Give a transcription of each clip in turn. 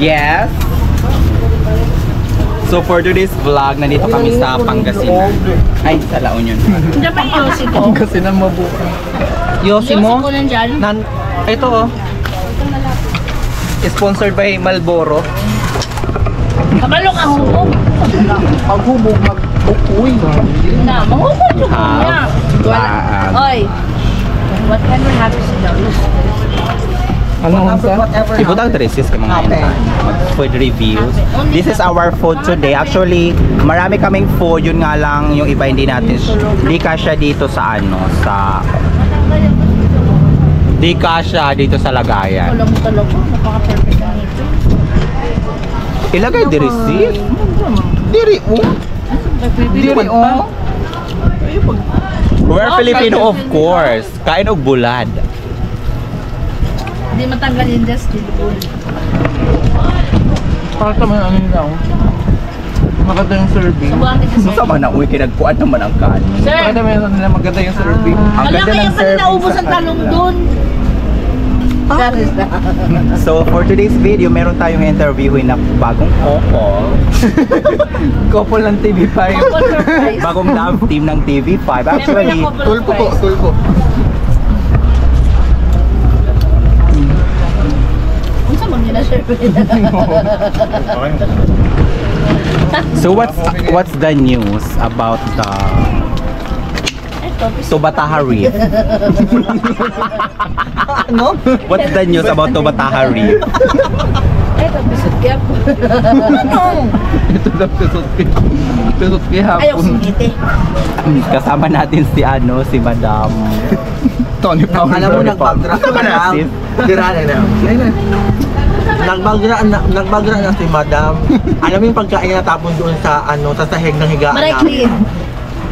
Yes. So for today's vlog, nandito kami sa Pangasinan. Ay, sa La Union. Diyan ba yung Yossi ko? Pangasinan mabuka. Yossi ko nandyan? Ito oh. Sponsored by Marlboro. Kabalok ang hubog. Paghubog, mag-ukoy. Na, mahubog yung Have niya. Oy, what can we have is Ano ang sa? Ibutang dresses kay mga enta. Mag-food reviews. This is our food today. Actually, marami kaming food. Yun nga lang, yung iba hindi natin. Di kasya dito sa ano, sa... Di kasya dito sa lagayan. Alam mo talaga, napaka-perfect ang ito. Ilagay diri sis. Diri oh. Diri oh. We're Filipino of course. Kain og bulad. Hindi matanggal yung dust dito. Para naman ano nila oh. Maganda yung serving. Subuhan kita sir. Sama na uy, kinagkuan naman ang kanin. Sir! Para naman nila maganda yung serving. Ang Alam ganda kaya ng pala serving naubos sa ang talong kanila. dun. So for today's video, meron tayong interviewin na bagong couple. Couple ng TV5. Couple surprise. Bagong love team ng TV5. Actually, Member na couple Tulpo po, surprise. tulpo. Kung saan mag-nila share ko nila? so what's the news about the Tobataha Reef? Ano? What's the news about Tobataha Reef? Eto, bisot kaya po. Ito na pisot Ayaw hapon. sumiti. Kasama natin si ano, si Madam Tony Paul. Alam mo, nagbagra Kasama na lang. natin. Gira na. Nagbagra na si Madam. Alam mo yung pagkain na tapon doon sa ano, sa sahig ng higaan But I clean.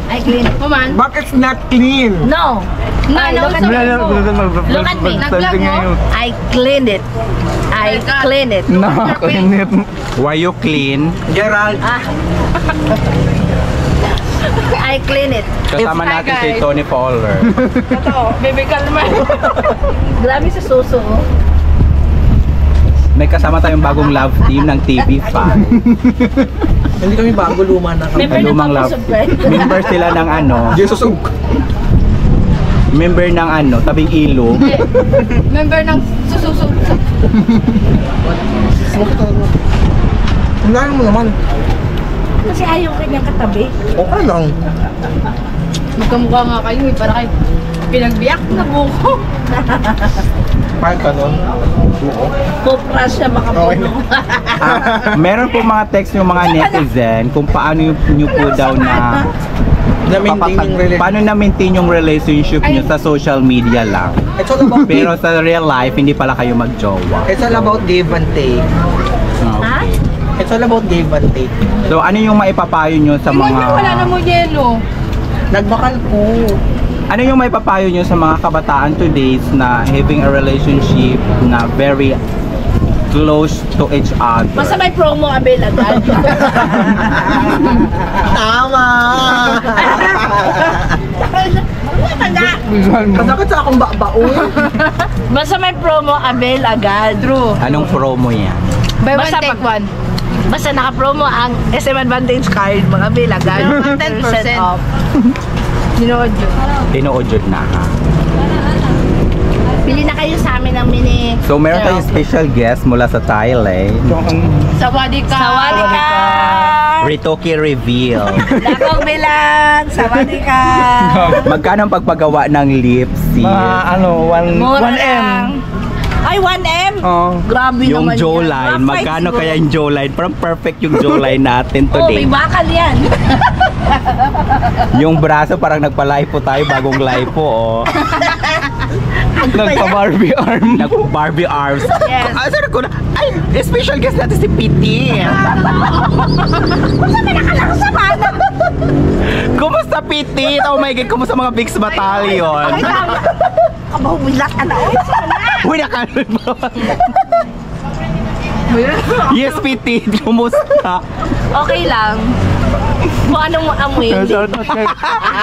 I clean. Kuman. But it's not clean. No. No, look at me. Look at me. Nag-vlog mo? I cleaned it. I cleaned it. Nakakainit. Why you clean? Gerald, Ah. I clean it. Kasama Hi, natin si guys. Tony Fowler. Ito, baby kalma. Grabe sa suso. Oh. May kasama tayong bagong love team ng TV5. hindi kami bago, luma na kami. Member ng Lumang couple love surprise. team. Member sila ng ano, Jesus ug. member ng ano, tabing ilog. Member ng sususo. Ang mo naman. Kasi ayaw kanyang katabi. Okay lang. Magkamukha nga kayo eh. Para kayo pinagbiyak na buko. Parang kanon. Kopra siya makapuno. Meron po mga text yung mga netizen kung paano nyo po daw na paano na-maintain yung relationship nyo sa social media lang. It's all about Pero sa real life, hindi pala kayo mag-jowa. It's all about give and take. Okay. It's all about give and take. So ano yung maipapayo nyo sa mga... Wala na mo yelo. Nagbakal po. Ano yung maipapayo nyo sa mga kabataan today na having a relationship na very close to each other? Basta may promo avail agad. Tama! Masakit sa akong baon. Basta may promo avail agad. True. Anong promo yan? Buy one, take one. Basta naka-promo ang SM Advantage card, mga avail agad. 10% off. Dinood yun. Tinuodyod na ha. Bili na kayo sa amin ng mini. So meron tayong special guest mula sa Thailand. Sawadika! Sawadika! Ritoki reveal. Lakong bilang! Sawadika! Magkano ang pagpagawa ng lips? Ano, 1M. Ay, 1M? Oh. Grabe Yung naman jawline, yan. magkano Siguro. kaya yung jawline? Parang perfect yung jawline natin Oh, today. may bakal yan. Yung braso parang nagpa-lipo tayo, bagong lipo oh. Nagpa-Barbie arm. Nag-Barbie arms. Yes. Ah, sir ko na. Ay, special guest natin si Piti. Kumusta Piti? Oh my God, kumusta mga Bigs Battalion? Kabawilat ka na. Uy, nakalun mo. Yes, Piti, kumusta? Okay lang. Kung anong amoy,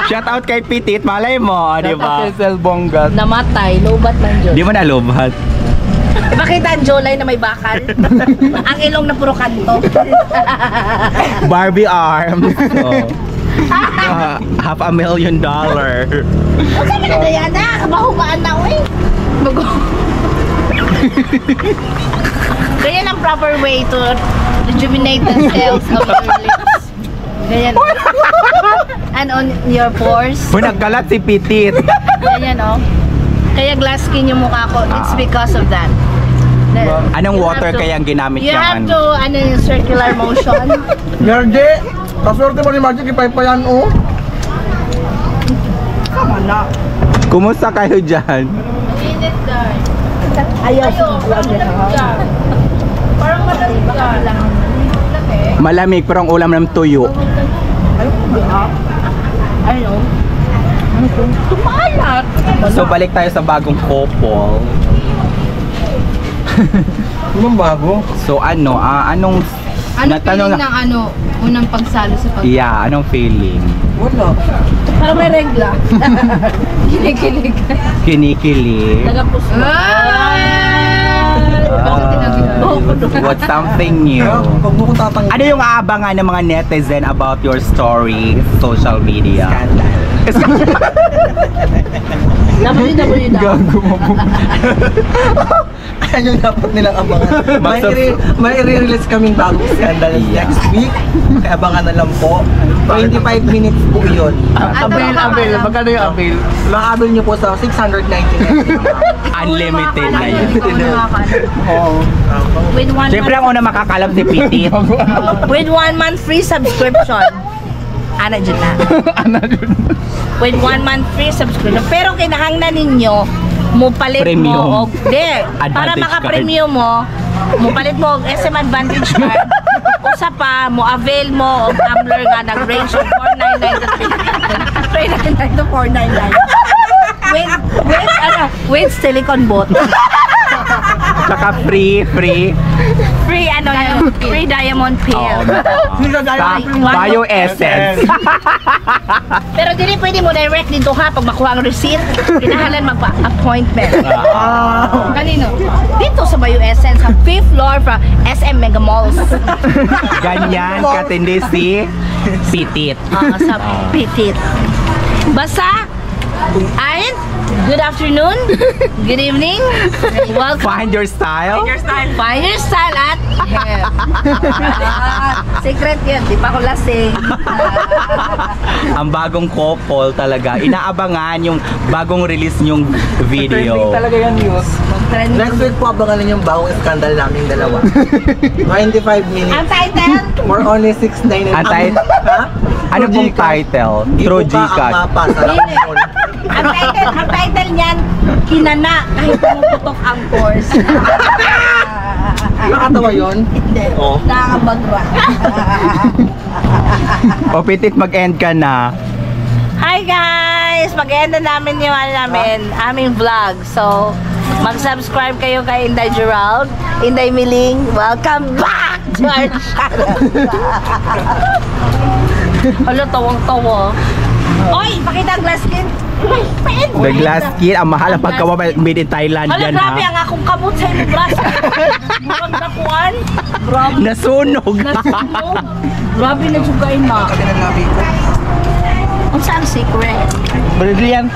Shout out kay Pitit, malay mo, di ba? Cecil Bongat. namatay, lobat man dyan. Di mo nalubat. Ipakita ang jawline na may bakal. Ang ilong na puro kanto. Barbie arms. Oh. $500,000. Huwag kami na yan na. Kabahugaan na, uy. Ganyan ang proper way to rejuvenate the cells of your lips. Ganyan. And on your pores. Uy, nagkalat si Pitit. Ganyan, oh. Kaya glass skin yung mukha ko. It's because of that. Anong You water have to- kaya ang ginamit You niyang have ano? to, yung circular motion. Marge! Kaswerte mo ni Marge, ipay-payan oh. Come on na. Kumusta kayo dyan? Ayaw. Parang malamig ka. Malamig pero ang ulam ng tuyo. Ano? Tumalat. So balik tayo sa bagong couple. Anong bago? So ano, anong Ano natanong feeling ng ano, unang pagsalo sa pag... Yeah, anong feeling? Wala. Parang may regla. Kinikilig. Kinikilig. Nagapuso. What's something new? Huwag mo kong tatanggalin. Ano yung aabangan ng mga netizen about your story sa social media? WW daw. Gago mo po. Ayan yung dapat nilang abangan. May i-release kaming bagong scandal next week. Kaya abangan na lang po. 25 minutes po yun. Avail. Magkano yung avail? Makabil nyo po sa 699. Unlimited na yun. Oo. With 1 Siyempre ang month, una makakalam si Pitit. with 1 month free subscription. Ana dyan na. With 1 month free subscription. Pero kinahanglan ninyo, mupalit Premium. mo og para Advantage maka-premium mo, mupalit mo og SM Advantage card. Usa pa mo avail mo og tumbler nga nag-range of 499 to 499 with silicone boat. Tsaka free. Free free diamond Oh, pill. sa Bio-Essence. Pero dili pwede mo direct dito ha pag makuha ang receipt. Kinahanglan magpa-appointment. Kanino? Dito sa Bio-Essence, sa 5th floor from SM Mega Malls. Ganyan katindi si Pitit. Sa Petit. Basta, Ayn, good afternoon, good evening, welcome. Find your style. Find your style at Hep. Secret yun, di pa ako lasing. Ang bagong couple talaga. Inaabangan yung bagong release nyong video. Talaga yan news. Trending. Next week po abangan ninyo yung bagong scandal naming dalawa. 25 minutes. Ang title? For only 699. Ang title? Ha? Ano pong title? True Ibuka ang Gcash. mapa sa Lacson. Ang title niyan, Kinana, kahit pumuputok ang course. Nakatawa yun? Hindi. Oh. Nakakabagwa. O Pitit, mag-end ka na. Hi guys! Mag-end na namin yung aming vlog. So, mag-subscribe kayo kay Inday Gerald, Inday Miling. Welcome back to our channel. Hala, tawang-tawa. Oy, pakita ang glass skin. The glass skin, ang mahal ang pagkawa made in Thailand Hala, yan grabe ha. ang akong kamot sa inyong glass. Murag nakuan. Grabe. Nasunog. Nasunog. Grabe na sugay ma. Ang saan secret? Brilliant